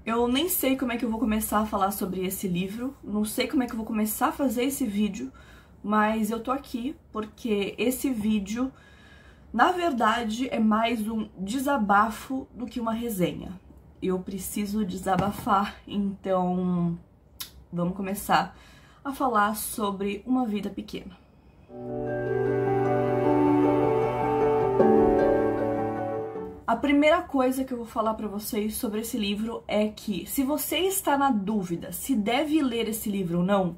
Eu nem sei como é que eu vou começar a falar sobre esse livro, não sei como é que eu vou começar a fazer esse vídeo, mas eu tô aqui porque esse vídeo, na verdade, é mais um desabafo do que uma resenha. Eu preciso desabafar, então vamos começar a falar sobre Uma Vida Pequena. A primeira coisa que eu vou falar pra vocês sobre esse livro é que, se você está na dúvida se deve ler esse livro ou não,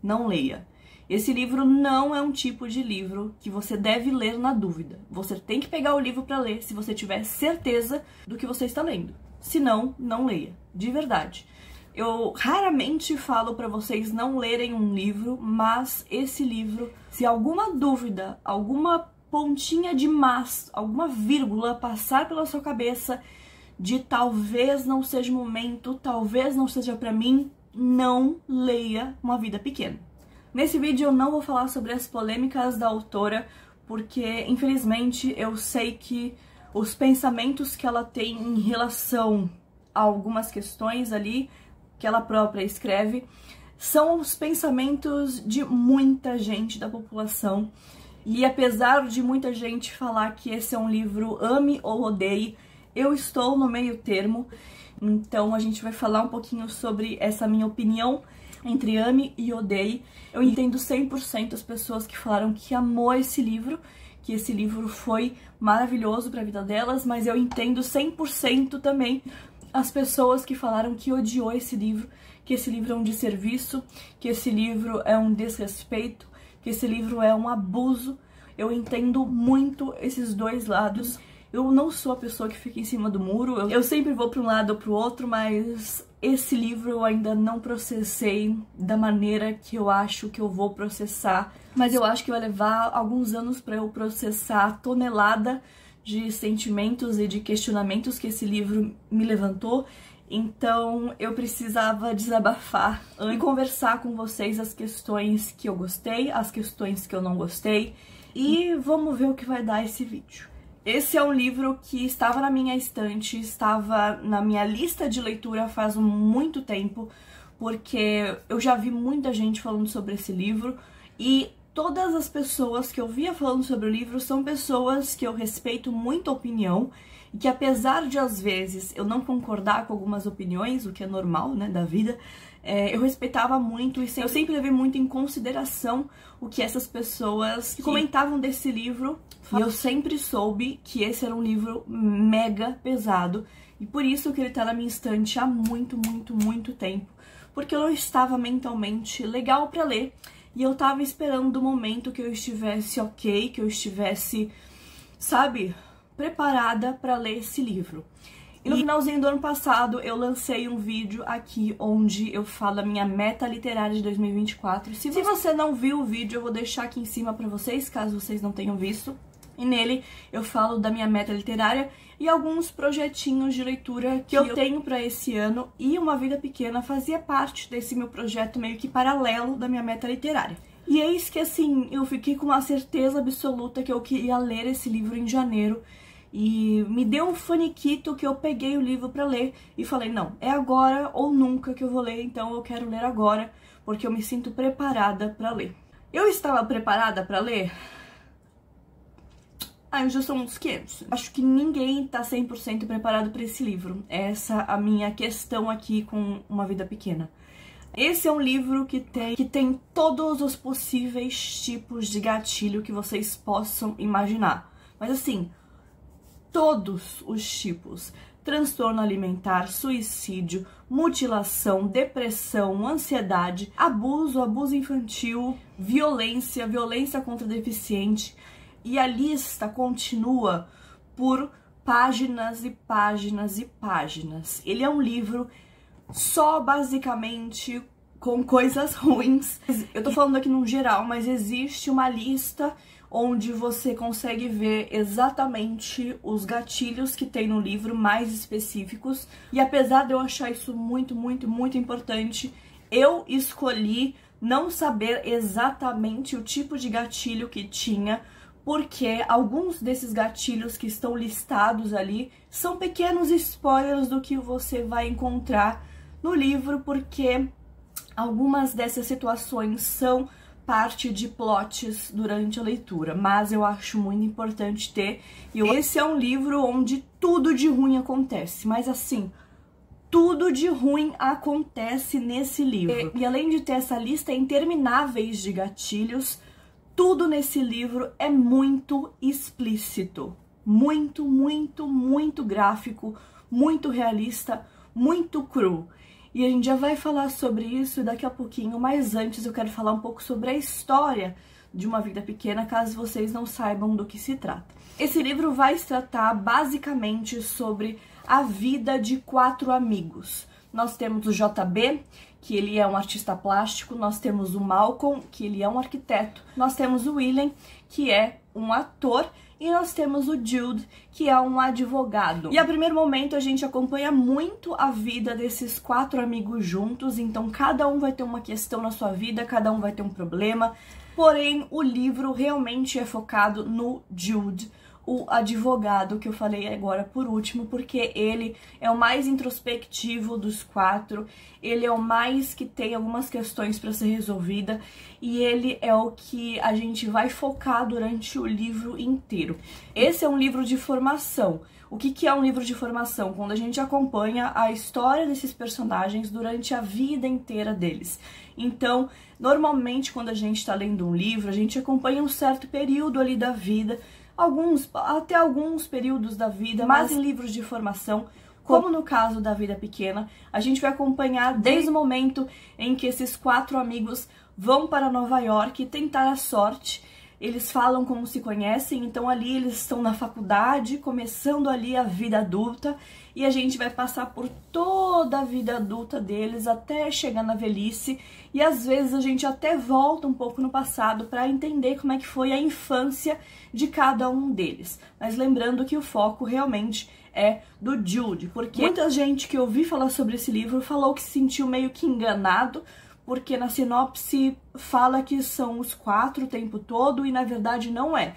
não leia. Esse livro não é um tipo de livro que você deve ler na dúvida. Você tem que pegar o livro pra ler se você tiver certeza do que você está lendo. Se não, não leia. De verdade. Eu raramente falo pra vocês não lerem um livro, mas esse livro, se alguma dúvida, alguma pontinha de mas, alguma vírgula passar pela sua cabeça de talvez não seja o momento, talvez não seja pra mim, não leia Uma Vida Pequena. Nesse vídeo eu não vou falar sobre as polêmicas da autora, porque infelizmente eu sei que os pensamentos que ela tem em relação a algumas questões ali que ela própria escreve são os pensamentos de muita gente da população. E apesar de muita gente falar que esse é um livro ame ou odeie, eu estou no meio termo. Então a gente vai falar um pouquinho sobre essa minha opinião entre ame e odeie. Eu entendo 100% as pessoas que falaram que amou esse livro, que esse livro foi maravilhoso para a vida delas, mas eu entendo 100% também as pessoas que falaram que odiou esse livro, que esse livro é um desserviço, que esse livro é um desrespeito, que esse livro é um abuso. Eu entendo muito esses dois lados. Eu não sou a pessoa que fica em cima do muro, eu sempre vou para um lado ou para o outro, mas esse livro eu ainda não processei da maneira que eu acho que eu vou processar. Mas eu acho que vai levar alguns anos para eu processar a tonelada de sentimentos e de questionamentos que esse livro me levantou. Então eu precisava desabafar e conversar com vocês as questões que eu gostei, as questões que eu não gostei, e vamos ver o que vai dar esse vídeo. Esse é um livro que estava na minha estante, estava na minha lista de leitura faz muito tempo, porque eu já vi muita gente falando sobre esse livro, e todas as pessoas que eu via falando sobre o livro são pessoas que eu respeito muito a opinião, e que apesar de às vezes eu não concordar com algumas opiniões, o que é normal, né, da vida, eu respeitava muito e eu sempre levei muito em consideração o que essas pessoas comentavam desse livro, e eu sempre soube que esse era um livro mega pesado, e por isso que ele tá na minha estante há muito tempo, porque eu não estava mentalmente legal pra ler, e eu tava esperando o momento que eu estivesse ok, que eu estivesse, sabe, preparada para ler esse livro. E no finalzinho do ano passado eu lancei um vídeo aqui onde eu falo da minha meta literária de 2024. Se você não viu o vídeo, eu vou deixar aqui em cima para vocês, caso vocês não tenham visto. E nele eu falo da minha meta literária e alguns projetinhos de leitura que eu tenho para esse ano, e Uma Vida Pequena fazia parte desse meu projeto meio que paralelo da minha meta literária. E eis que assim, eu fiquei com uma certeza absoluta que eu queria ler esse livro em janeiro. E me deu um faniquito que eu peguei o livro pra ler e falei, não, é agora ou nunca que eu vou ler, então eu quero ler agora, porque eu me sinto preparada pra ler. Eu estava preparada pra ler? Eu já sou uns 500. Acho que ninguém tá 100% preparado pra esse livro. Essa é a minha questão aqui com Uma Vida Pequena. Esse é um livro que tem todos os possíveis tipos de gatilho que vocês possam imaginar. Mas assim, todos os tipos: transtorno alimentar, suicídio, mutilação, depressão, ansiedade, abuso infantil, violência contra deficiente. E a lista continua por páginas e páginas e páginas. Ele é um livro só basicamente com coisas ruins. Eu tô falando aqui no geral, mas existe uma lista onde você consegue ver exatamente os gatilhos que tem no livro, mais específicos. E apesar de eu achar isso muito importante, eu escolhi não saber exatamente o tipo de gatilho que tinha, porque alguns desses gatilhos que estão listados ali são pequenos spoilers do que você vai encontrar no livro, porque algumas dessas situações são parte de plots durante a leitura, mas eu acho muito importante ter. Esse é um livro onde tudo de ruim acontece, mas assim, tudo de ruim acontece nesse livro. E além de ter essa lista intermináveis de gatilhos, tudo nesse livro é muito explícito. Muito, muito, muito gráfico, muito realista, muito cru. E a gente já vai falar sobre isso daqui a pouquinho, mas antes eu quero falar um pouco sobre a história de Uma Vida Pequena, caso vocês não saibam do que se trata. Esse livro vai se tratar basicamente sobre a vida de 4 amigos. Nós temos o JB, que ele é um artista plástico, nós temos o Malcolm, que ele é um arquiteto, nós temos o William, que é um ator, e nós temos o Jude, que é um advogado. E a primeiro momento a gente acompanha muito a vida desses 4 amigos juntos, então cada um vai ter uma questão na sua vida, cada um vai ter um problema, porém o livro realmente é focado no Jude, o advogado que eu falei agora por último, porque ele é o mais introspectivo dos 4, ele é o mais que tem algumas questões para ser resolvida e ele é o que a gente vai focar durante o livro inteiro. Esse é um livro de formação. O que é um livro de formação? Quando a gente acompanha a história desses personagens durante a vida inteira deles. Então, normalmente quando a gente está lendo um livro, a gente acompanha um certo período ali da vida, até alguns períodos da vida, mas em livros de formação, como no caso da Vida Pequena, a gente vai acompanhar desde o momento em que esses 4 amigos vão para Nova York tentar a sorte. Eles falam como se conhecem, então ali eles estão na faculdade, começando ali a vida adulta, e a gente vai passar por toda a vida adulta deles até chegar na velhice, e às vezes a gente até volta um pouco no passado para entender como é que foi a infância de cada um deles. Mas lembrando que o foco realmente é do Jude, porque muita gente que eu ouvi falar sobre esse livro falou que se sentiu meio que enganado, porque na sinopse fala que são os 4 o tempo todo e na verdade não é.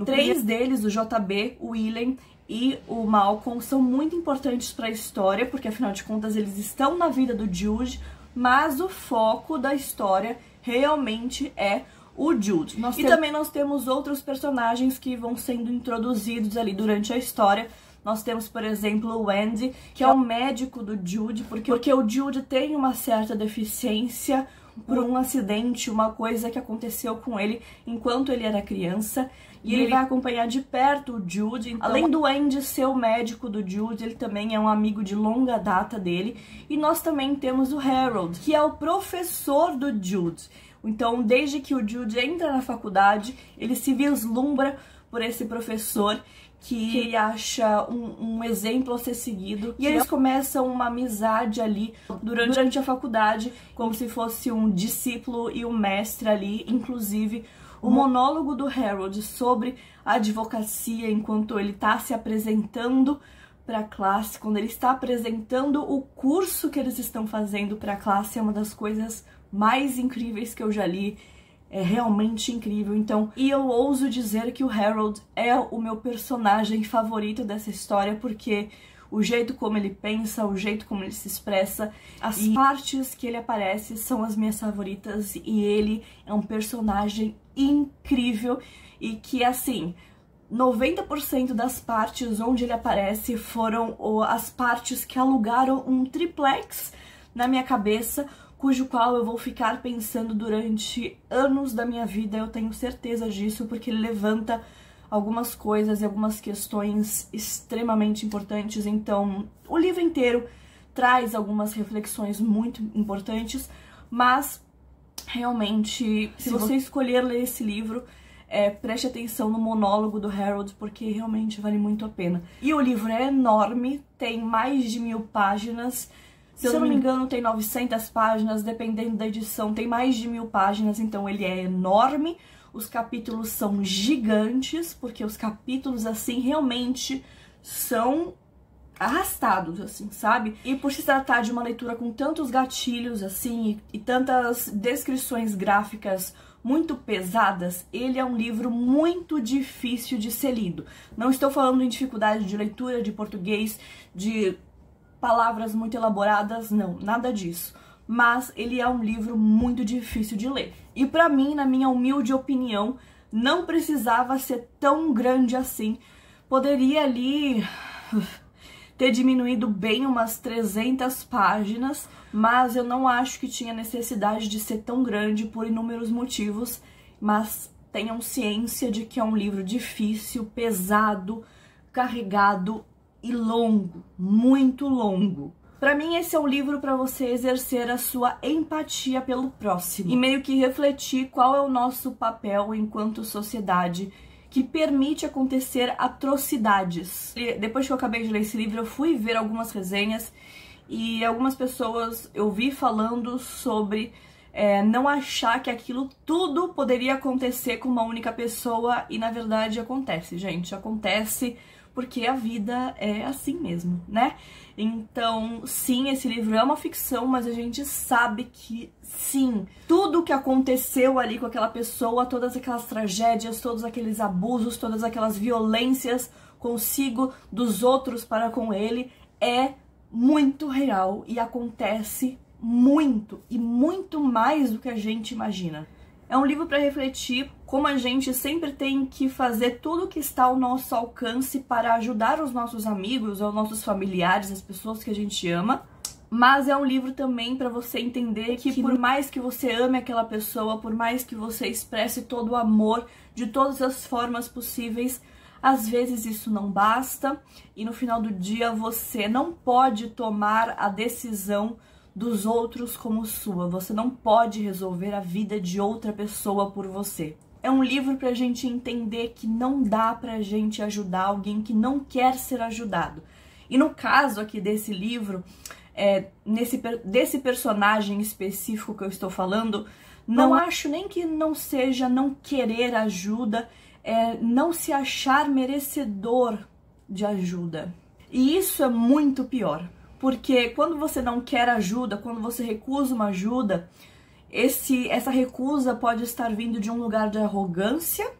3 deles, o JB, o William e o Malcolm, são muito importantes para a história, porque afinal de contas eles estão na vida do Jude, mas o foco da história realmente é o Jude. Também nós temos outros personagens que vão sendo introduzidos ali durante a história. Nós temos, por exemplo, o Andy, que é o médico do Jude, porque o Jude tem uma certa deficiência por um acidente, uma coisa que aconteceu com ele enquanto ele era criança. E ele vai acompanhar de perto o Jude. Então, além do Andy ser o médico do Jude, ele também é um amigo de longa data dele. E nós também temos o Harold, que é o professor do Jude. Então, desde que o Jude entra na faculdade, ele se vislumbra por esse professor que ele acha um exemplo a ser seguido. E eles começam uma amizade ali durante a faculdade, como se fosse um discípulo e um mestre ali. Inclusive, o monólogo do Harold sobre a advocacia enquanto ele está se apresentando para a classe, quando ele está apresentando o curso que eles estão fazendo para a classe, é uma das coisas mais incríveis que eu já li. É realmente incrível, então, e eu ouso dizer que o Harold é o meu personagem favorito dessa história, porque o jeito como ele pensa, o jeito como ele se expressa, as partes que ele aparece são as minhas favoritas, e ele é um personagem incrível, e que, assim, 90% das partes onde ele aparece foram as partes que alugaram um triplex na minha cabeça, cujo qual eu vou ficar pensando durante anos da minha vida, eu tenho certeza disso, porque ele levanta algumas coisas e algumas questões extremamente importantes. Então, o livro inteiro traz algumas reflexões muito importantes, mas realmente, se você escolher ler esse livro, preste atenção no monólogo do Harold, porque realmente vale muito a pena. E o livro é enorme, tem mais de 1000 páginas, se eu não me engano tem 900 páginas, dependendo da edição tem mais de 1000 páginas, então ele é enorme. Os capítulos são gigantes, porque os capítulos, assim, realmente são arrastados, assim, sabe? E por se tratar de uma leitura com tantos gatilhos, assim, e tantas descrições gráficas muito pesadas, ele é um livro muito difícil de ser lido. Não estou falando em dificuldade de leitura, de português, de palavras muito elaboradas, não, nada disso. Mas ele é um livro muito difícil de ler. E pra mim, na minha humilde opinião, não precisava ser tão grande assim. Poderia ali ter diminuído bem umas 300 páginas, mas eu não acho que tinha necessidade de ser tão grande por inúmeros motivos, mas tenham ciência de que é um livro difícil, pesado, carregado e longo, muito longo. Pra mim, esse é um livro para você exercer a sua empatia pelo próximo e meio que refletir qual é o nosso papel enquanto sociedade que permite acontecer atrocidades. E depois que eu acabei de ler esse livro, eu fui ver algumas resenhas e algumas pessoas eu vi falando sobre não achar que aquilo tudo poderia acontecer com uma única pessoa, e na verdade acontece, gente. Acontece porque a vida é assim mesmo, né? Então, sim, esse livro é uma ficção, mas a gente sabe que, sim, tudo que aconteceu ali com aquela pessoa, todas aquelas tragédias, todos aqueles abusos, todas aquelas violências consigo, dos outros para com ele, é muito real e acontece muito, e muito mais do que a gente imagina. É um livro para refletir como a gente sempre tem que fazer tudo que está ao nosso alcance para ajudar os nossos amigos, os nossos familiares, as pessoas que a gente ama. Mas é um livro também para você entender que por mais que você ame aquela pessoa, por mais que você expresse todo o amor de todas as formas possíveis, às vezes isso não basta e no final do dia você não pode tomar a decisão dos outros como sua. Você não pode resolver a vida de outra pessoa por você. É um livro pra gente entender que não dá pra gente ajudar alguém que não quer ser ajudado. E no caso aqui desse livro, desse personagem específico que eu estou falando, não acho nem que não seja não querer ajuda, não se achar merecedor de ajuda. E isso é muito pior. Porque quando você não quer ajuda, quando você recusa uma ajuda, essa recusa pode estar vindo de um lugar de arrogância,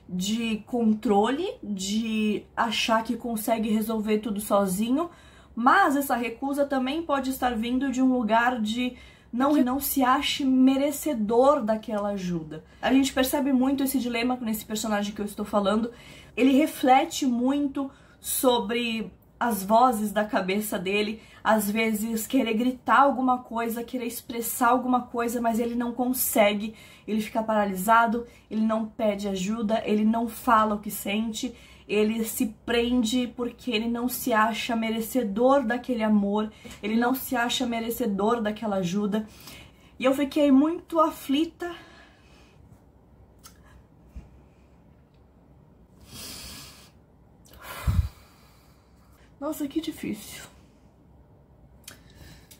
de controle, de achar que consegue resolver tudo sozinho, mas essa recusa também pode estar vindo de um lugar de não se ache merecedor daquela ajuda. A gente percebe muito esse dilema nesse personagem que eu estou falando. Ele reflete muito sobre as vozes da cabeça dele, às vezes querer gritar alguma coisa, querer expressar alguma coisa, mas ele não consegue, ele fica paralisado, ele não pede ajuda, ele não fala o que sente, ele se prende porque ele não se acha merecedor daquele amor, ele não se acha merecedor daquela ajuda. E eu fiquei muito aflita. Nossa, que difícil.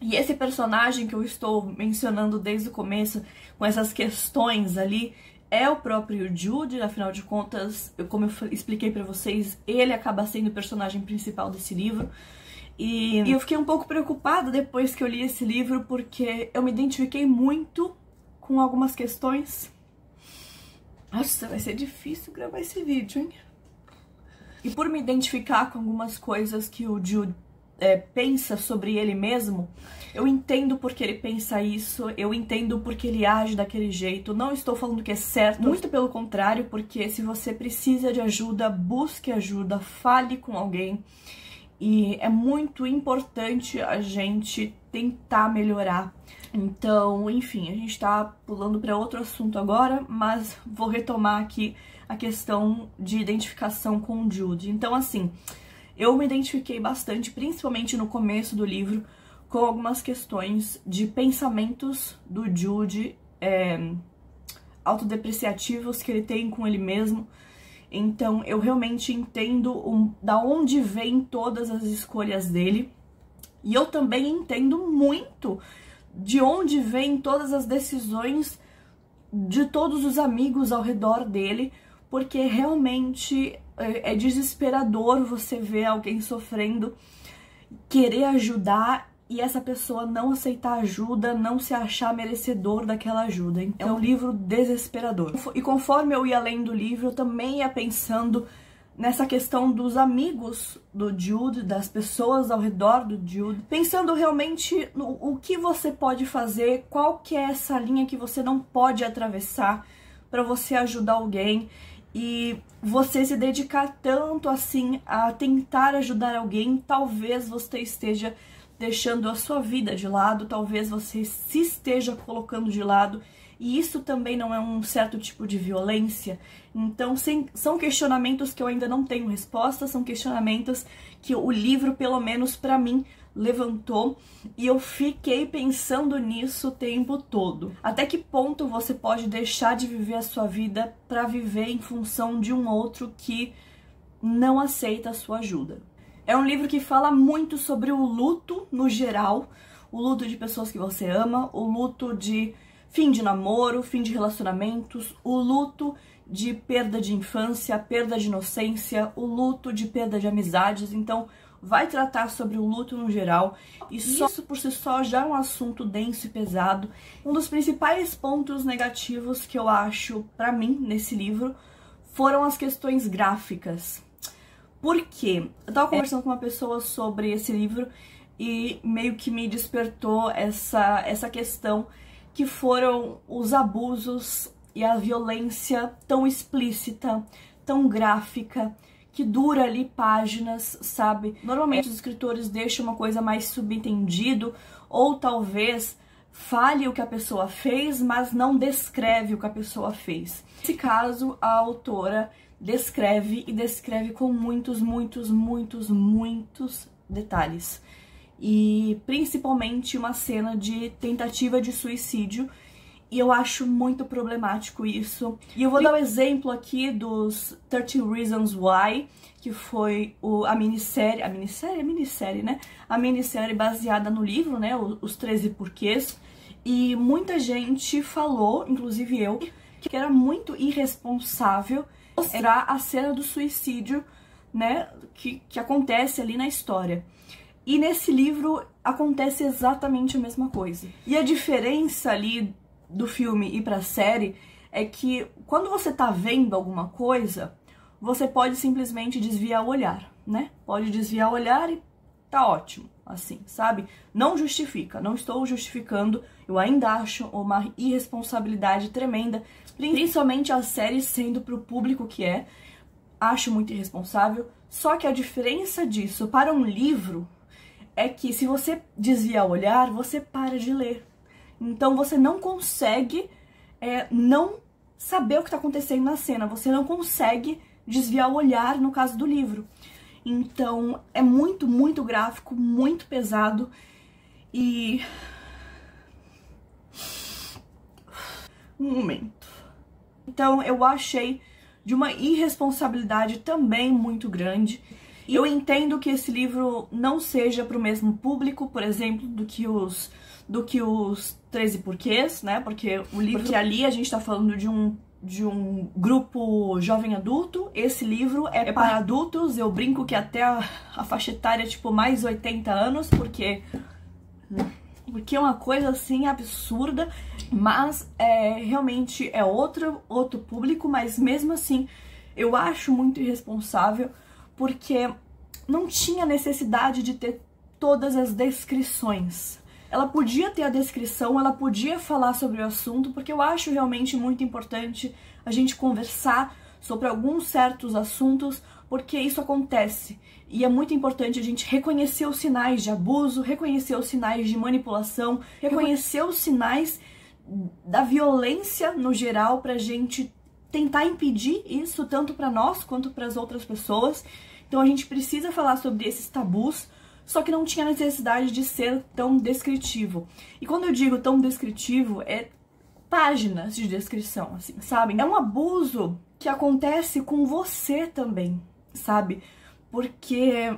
E esse personagem que eu estou mencionando desde o começo, com essas questões ali, é o próprio Jude. Afinal de contas, como eu expliquei pra vocês, ele acaba sendo o personagem principal desse livro. E eu fiquei um pouco preocupada depois que eu li esse livro, porque eu me identifiquei muito com algumas questões. Nossa, vai ser difícil gravar esse vídeo, hein? E por me identificar com algumas coisas que o Jude pensa sobre ele mesmo, eu entendo porque ele pensa isso, eu entendo porque ele age daquele jeito. Não estou falando que é certo, muito pelo contrário, porque se você precisa de ajuda, busque ajuda, fale com alguém. E é muito importante a gente tentar melhorar. Então, enfim, a gente tá pulando para outro assunto agora, mas vou retomar aqui a questão de identificação com o Jude. Então, assim, eu me identifiquei bastante, principalmente no começo do livro, com algumas questões de pensamentos do Jude, autodepreciativos que ele tem com ele mesmo. Então, eu realmente entendo da onde vêm todas as escolhas dele. E eu também entendo muito de onde vêm todas as decisões de todos os amigos ao redor dele, porque realmente é desesperador você ver alguém sofrendo, querer ajudar e essa pessoa não aceitar ajuda, não se achar merecedor daquela ajuda. Então, é um livro desesperador. E conforme eu ia lendo o livro, eu também ia pensando nessa questão dos amigos do Jude, das pessoas ao redor do Jude, pensando realmente no o que você pode fazer, qual que é essa linha que você não pode atravessar para você ajudar alguém e você se dedicar tanto assim a tentar ajudar alguém. Talvez você esteja deixando a sua vida de lado, talvez você se esteja colocando de lado, e isso também não é um certo tipo de violência. Então, são questionamentos que eu ainda não tenho resposta, são questionamentos que o livro, pelo menos pra mim, levantou, e eu fiquei pensando nisso o tempo todo. Até que ponto você pode deixar de viver a sua vida pra viver em função de um outro que não aceita a sua ajuda? É um livro que fala muito sobre o luto no geral, o luto de pessoas que você ama, o luto de fim de namoro, fim de relacionamentos, o luto de perda de infância, perda de inocência, o luto de perda de amizades. Então, vai tratar sobre o luto no geral, e isso por si só já é um assunto denso e pesado. Um dos principais pontos negativos que eu acho, pra mim, nesse livro, foram as questões gráficas. Por quê? Eu tava conversando com uma pessoa sobre esse livro e meio que me despertou essa questão, que foram os abusos e a violência tão explícita, tão gráfica, que dura ali páginas, sabe? Normalmente os escritores deixam uma coisa mais subentendido, ou talvez fale o que a pessoa fez, mas não descreve o que a pessoa fez. Nesse caso, a autora descreve, e descreve com muitos detalhes. E principalmente uma cena de tentativa de suicídio, e eu acho muito problemático isso. E eu vou dar um exemplo aqui dos 13 Reasons Why, que foi a minissérie, né? A minissérie baseada no livro, né? Os 13 porquês. E muita gente falou, inclusive eu, que era muito irresponsável mostrar a cena do suicídio, né? Que acontece ali na história. E nesse livro acontece exatamente a mesma coisa. E a diferença ali do filme e pra série é que quando você tá vendo alguma coisa, você pode simplesmente desviar o olhar, né? Pode desviar o olhar e tá ótimo, assim, sabe? Não justifica, não estou justificando, eu ainda acho uma irresponsabilidade tremenda, principalmente a série sendo pro público que é, acho muito irresponsável. Só que a diferença disso para um livro é que se você desviar o olhar, você para de ler. Então você não consegue não saber o que está acontecendo na cena, você não consegue desviar o olhar no caso do livro. Então é muito gráfico, muito pesado e... Um momento. Então eu achei de uma irresponsabilidade também muito grande. E eu entendo que esse livro não seja para o mesmo público, por exemplo, do que os 13 porquês, né? Porque o livro que ali a gente tá falando de um grupo jovem adulto. Esse livro é para adultos. Eu brinco que até a faixa etária é tipo mais 80 anos, porque é uma coisa assim absurda, mas realmente é outro público, mas mesmo assim eu acho muito irresponsável, porque não tinha necessidade de ter todas as descrições. Ela podia ter a descrição, ela podia falar sobre o assunto, porque eu acho realmente muito importante a gente conversar sobre alguns certos assuntos, porque isso acontece. E é muito importante a gente reconhecer os sinais de abuso, reconhecer os sinais de manipulação, reconhecer os sinais da violência no geral, pra gente tentar impedir isso, tanto pra nós quanto para as outras pessoas. Então a gente precisa falar sobre esses tabus, só que não tinha necessidade de ser tão descritivo. E quando eu digo tão descritivo, é páginas de descrição, assim, sabe? É um abuso que acontece com você também, sabe? Porque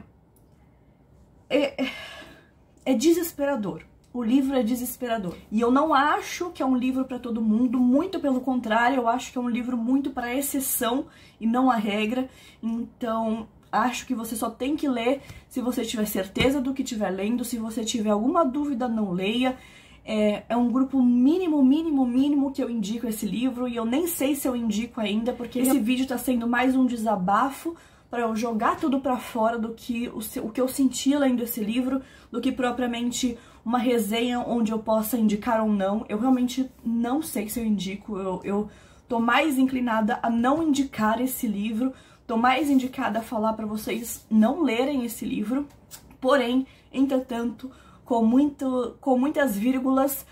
é desesperador. O livro é desesperador. E eu não acho que é um livro para todo mundo, muito pelo contrário, eu acho que é um livro muito para exceção e não a regra. Então, Acho que você só tem que ler se você tiver certeza do que estiver lendo. Se você tiver alguma dúvida, não leia. É um grupo mínimo que eu indico esse livro, e eu nem sei se eu indico ainda, porque esse vídeo tá sendo mais um desabafo para eu jogar tudo pra fora do que o que eu senti lendo esse livro, do que propriamente uma resenha onde eu possa indicar ou não. Eu realmente não sei se eu indico, eu tô mais inclinada a não indicar esse livro, tô mais indicada a falar pra vocês não lerem esse livro. Porém, entretanto, com muitas vírgulas,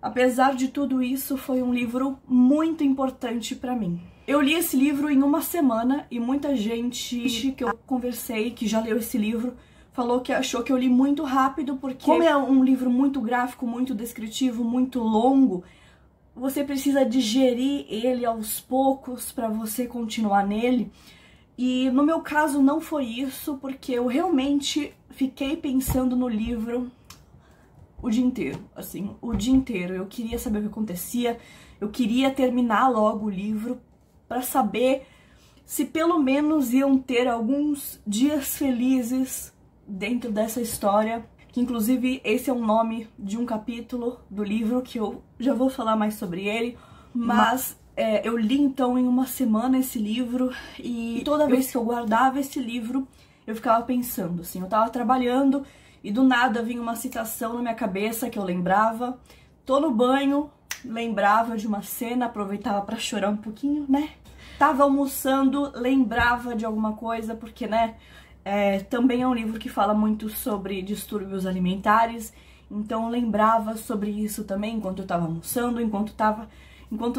apesar de tudo isso, foi um livro muito importante pra mim. Eu li esse livro em uma semana e muita gente que eu conversei, que já leu esse livro, falou que achou que eu li muito rápido, porque como é um livro muito gráfico, muito descritivo, muito longo, você precisa digerir ele aos poucos para você continuar nele. E no meu caso não foi isso, porque eu realmente fiquei pensando no livro o dia inteiro, assim, o dia inteiro. Eu queria saber o que acontecia, eu queria terminar logo o livro para saber se pelo menos iam ter alguns dias felizes dentro dessa história, que inclusive esse é o nome de um capítulo do livro, que eu já vou falar mais sobre ele, mas eu li então em uma semana esse livro, e toda vez que eu guardava esse livro, eu ficava pensando, assim, eu tava trabalhando e do nada vinha uma citação na minha cabeça que eu lembrava, tô no banho, lembrava de uma cena, aproveitava pra chorar um pouquinho, né? Tava almoçando, lembrava de alguma coisa, porque, né, também é um livro que fala muito sobre distúrbios alimentares, então eu lembrava sobre isso também enquanto eu tava almoçando, enquanto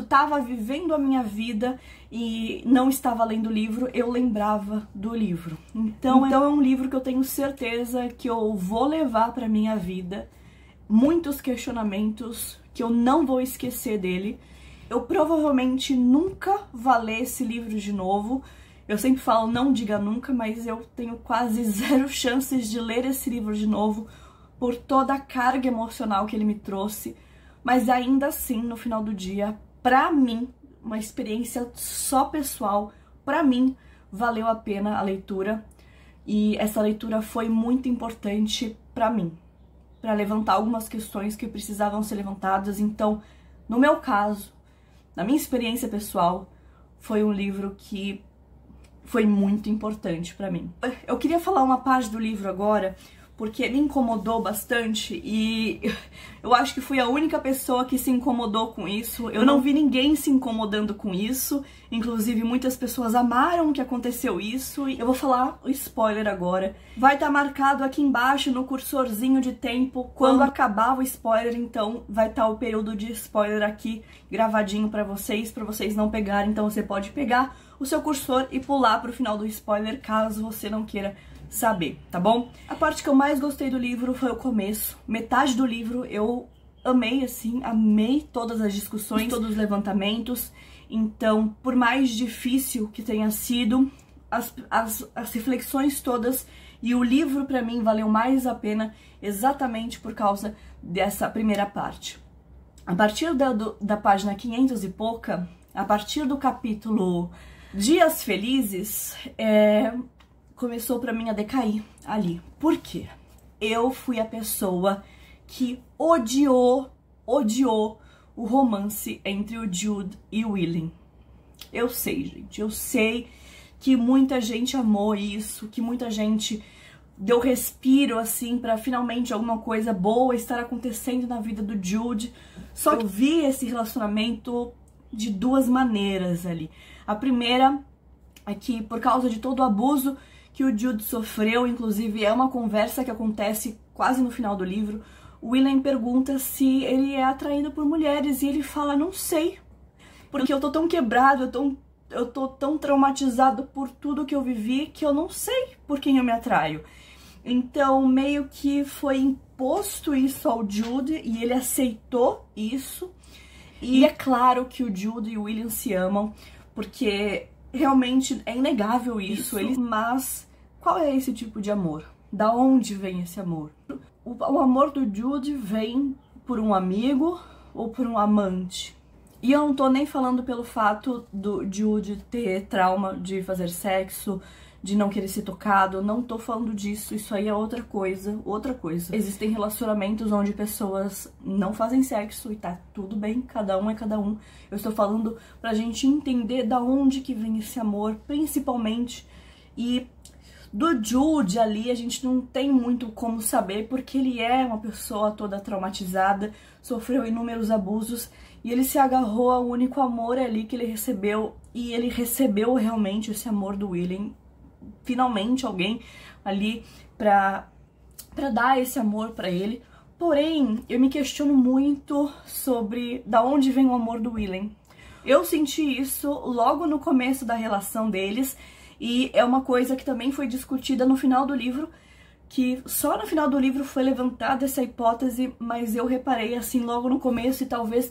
tava vivendo a minha vida e não estava lendo o livro, eu lembrava do livro. Então é um livro que eu tenho certeza que eu vou levar pra minha vida, muitos questionamentos que eu não vou esquecer dele. Eu provavelmente nunca vou ler esse livro de novo. Eu sempre falo, não diga nunca, mas eu tenho quase zero chances de ler esse livro de novo por toda a carga emocional que ele me trouxe. Mas ainda assim, no final do dia, pra mim, uma experiência só pessoal, pra mim, valeu a pena a leitura. E essa leitura foi muito importante pra mim, pra levantar algumas questões que precisavam ser levantadas. Então, no meu caso, na minha experiência pessoal, foi um livro que foi muito importante pra mim. Eu queria falar uma parte do livro agora, porque me incomodou bastante e eu acho que fui a única pessoa que se incomodou com isso. Eu não vi ninguém se incomodando com isso, inclusive muitas pessoas amaram que aconteceu isso. E eu vou falar o spoiler agora. Vai estar marcado aqui embaixo no cursorzinho de tempo. Quando acabar o spoiler, então vai estar o período de spoiler aqui gravadinho pra vocês não pegarem. Então você pode pegar o seu cursor e pular pro final do spoiler, caso você não queira saber, tá bom? A parte que eu mais gostei do livro foi o começo. Metade do livro eu amei, assim, amei todas as discussões, todos os levantamentos. Então, por mais difícil que tenha sido, as reflexões todas e o livro pra mim valeu mais a pena exatamente por causa dessa primeira parte. A partir da página 500 e pouca, a partir do capítulo Dias Felizes, começou pra mim a decair ali. Por quê? Eu fui a pessoa que odiou o romance entre o Jude e o William. Eu sei, gente, eu sei que muita gente amou isso, que muita gente deu respiro, assim, pra finalmente alguma coisa boa estar acontecendo na vida do Jude. Só que eu vi esse relacionamento de duas maneiras ali. A primeira é que, por causa de todo o abuso que o Jude sofreu, inclusive é uma conversa que acontece quase no final do livro, o William pergunta se ele é atraído por mulheres e ele fala, não sei, porque eu tô tão quebrado, eu tô tão traumatizado por tudo que eu vivi que eu não sei por quem eu me atraio. Então meio que foi imposto isso ao Jude e ele aceitou isso. E é claro que o Jude e o William se amam, porque realmente é inegável isso. Mas qual é esse tipo de amor? Da onde vem esse amor? O amor do Jude vem por um amigo ou por um amante? E eu não tô nem falando pelo fato do Jude ter trauma de fazer sexo, de não querer ser tocado, não tô falando disso, isso aí é outra coisa, Existem relacionamentos onde pessoas não fazem sexo e tá tudo bem, cada um é cada um. Eu estou falando pra gente entender da onde que vem esse amor, principalmente, e do Jude ali a gente não tem muito como saber, porque ele é uma pessoa toda traumatizada, sofreu inúmeros abusos, e ele se agarrou ao único amor ali que ele recebeu, e ele recebeu realmente esse amor do William. Finalmente alguém ali pra dar esse amor pra ele. Porém, eu me questiono muito sobre da onde vem o amor do William. Eu senti isso logo no começo da relação deles, e é uma coisa que também foi discutida no final do livro, que só no final do livro foi levantada essa hipótese, mas eu reparei assim logo no começo, e talvez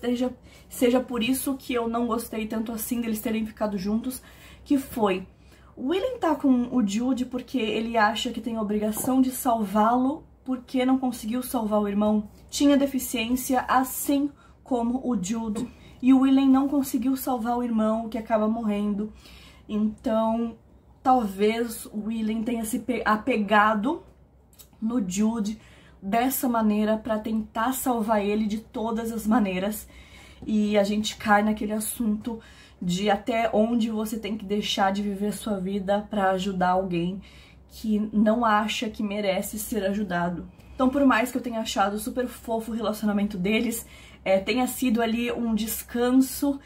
seja por isso que eu não gostei tanto assim deles terem ficado juntos, que foi: o William tá com o Jude porque ele acha que tem a obrigação de salvá-lo porque não conseguiu salvar o irmão. Tinha deficiência, assim como o Jude. E o William não conseguiu salvar o irmão, que acaba morrendo. Então, talvez o William tenha se apegado no Jude dessa maneira para tentar salvar ele de todas as maneiras. E a gente cai naquele assunto de até onde você tem que deixar de viver sua vida para ajudar alguém que não acha que merece ser ajudado. Então, por mais que eu tenha achado super fofo o relacionamento deles, tenha sido ali um descanso,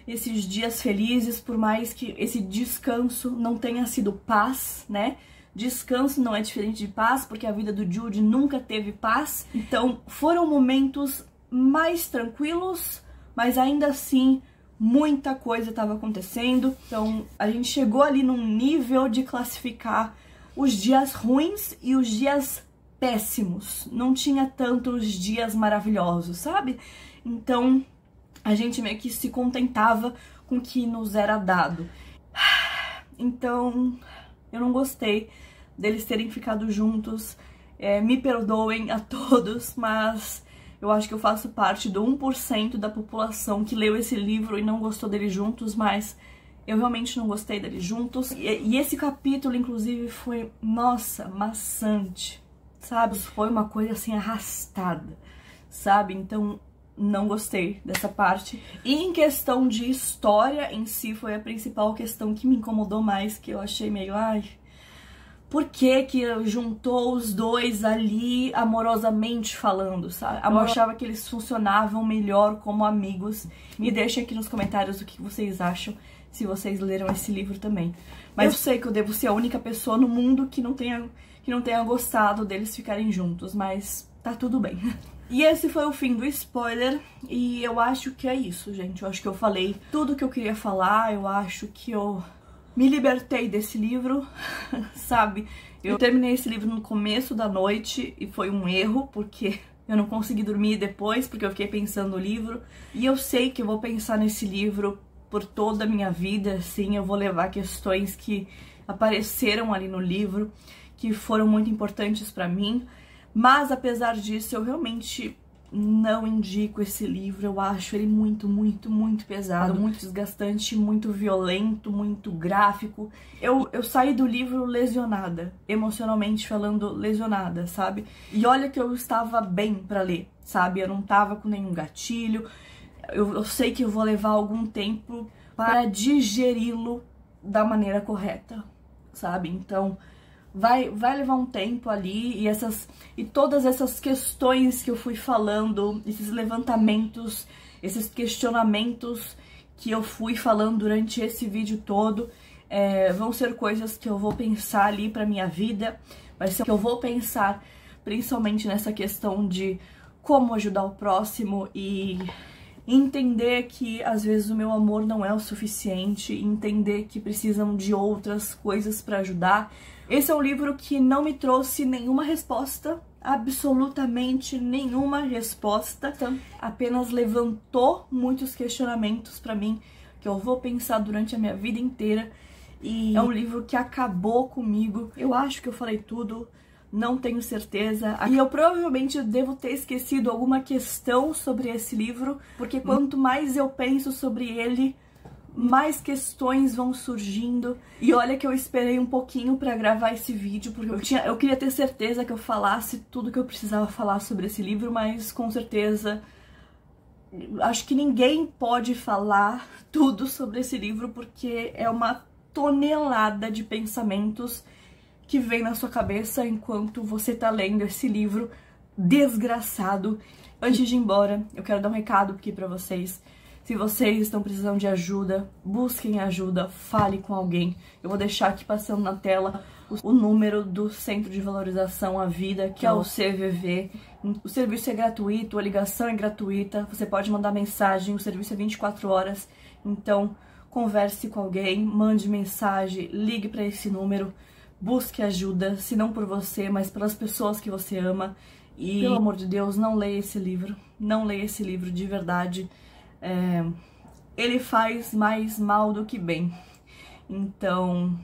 esses dias felizes, por mais que esse descanso não tenha sido paz, né? Descanso não é diferente de paz, porque a vida do Jude nunca teve paz. Então, foram momentos mais tranquilos, mas ainda assim muita coisa estava acontecendo. Então a gente chegou ali num nível de classificar os dias ruins e os dias péssimos. Não tinha tantos dias maravilhosos, sabe? Então a gente meio que se contentava com o que nos era dado. Então eu não gostei deles terem ficado juntos. Me perdoem a todos, mas eu acho que eu faço parte do 1% da população que leu esse livro e não gostou deles juntos, mas eu realmente não gostei deles juntos. E esse capítulo, inclusive, foi, nossa, maçante, sabe? Foi uma coisa assim arrastada, sabe? Então não gostei dessa parte. E em questão de história em si, foi a principal questão que me incomodou mais, que eu achei meio, ai, por que que juntou os dois ali amorosamente falando, sabe? Eu achava que eles funcionavam melhor como amigos. Me deixem aqui nos comentários o que vocês acham, se vocês leram esse livro também. Mas eu sei que eu devo ser a única pessoa no mundo que não tenha gostado deles ficarem juntos, mas tá tudo bem. E esse foi o fim do spoiler, e eu acho que é isso, gente. Eu acho que eu falei tudo que eu queria falar, eu acho que eu me libertei desse livro, sabe? Eu terminei esse livro no começo da noite e foi um erro, porque eu não consegui dormir depois, porque eu fiquei pensando no livro. E eu sei que eu vou pensar nesse livro por toda a minha vida, assim, eu vou levar questões que apareceram ali no livro, que foram muito importantes pra mim. Mas, apesar disso, eu realmente não indico esse livro. Eu acho ele muito, muito, muito pesado, muito desgastante, muito violento, muito gráfico. Eu saí do livro lesionada, emocionalmente falando, lesionada, sabe? E olha que eu estava bem pra ler, sabe? Eu não tava com nenhum gatilho. Eu sei que eu vou levar algum tempo para digeri-lo da maneira correta, sabe? Então vai levar um tempo ali, e todas essas questões que eu fui falando, esses levantamentos, esses questionamentos que eu fui falando durante esse vídeo todo, vão ser coisas que eu vou pensar ali pra minha vida, vai ser que eu vou pensar principalmente nessa questão de como ajudar o próximo e entender que às vezes o meu amor não é o suficiente, entender que precisam de outras coisas pra ajudar. Esse é um livro que não me trouxe nenhuma resposta, absolutamente nenhuma resposta, apenas levantou muitos questionamentos pra mim, que eu vou pensar durante a minha vida inteira, e é um livro que acabou comigo. Eu acho que eu falei tudo, não tenho certeza, e eu provavelmente devo ter esquecido alguma questão sobre esse livro, porque quanto mais eu penso sobre ele, mais questões vão surgindo. E olha que eu esperei um pouquinho pra gravar esse vídeo, porque eu queria ter certeza que eu falasse tudo que eu precisava falar sobre esse livro, mas com certeza acho que ninguém pode falar tudo sobre esse livro, porque é uma tonelada de pensamentos que vem na sua cabeça enquanto você tá lendo esse livro desgraçado. Antes de ir embora, eu quero dar um recado aqui pra vocês. Se vocês estão precisando de ajuda, busquem ajuda, fale com alguém. Eu vou deixar aqui passando na tela o número do Centro de Valorização à Vida, que é o CVV. O serviço é gratuito, a ligação é gratuita, você pode mandar mensagem, o serviço é 24 horas. Então, converse com alguém, mande mensagem, ligue para esse número, busque ajuda, se não por você, mas pelas pessoas que você ama. E, pelo amor de Deus, não leia esse livro, não leia esse livro de verdade. Ele faz mais mal do que bem. Então,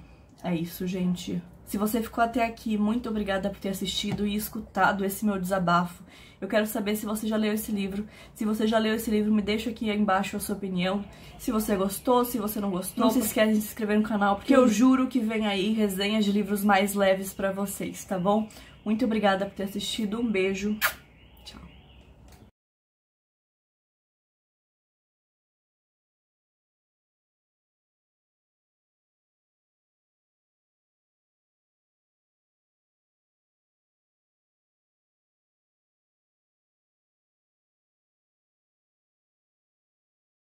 é isso, gente. Se você ficou até aqui, muito obrigada por ter assistido e escutado esse meu desabafo. Eu quero saber se você já leu esse livro. Se você já leu esse livro, me deixa aqui embaixo a sua opinião. Se você gostou, se você não gostou. Não se esquece de se inscrever no canal, porque eu juro que vem aí resenhas de livros mais leves pra vocês, tá bom? Muito obrigada por ter assistido. Um beijo.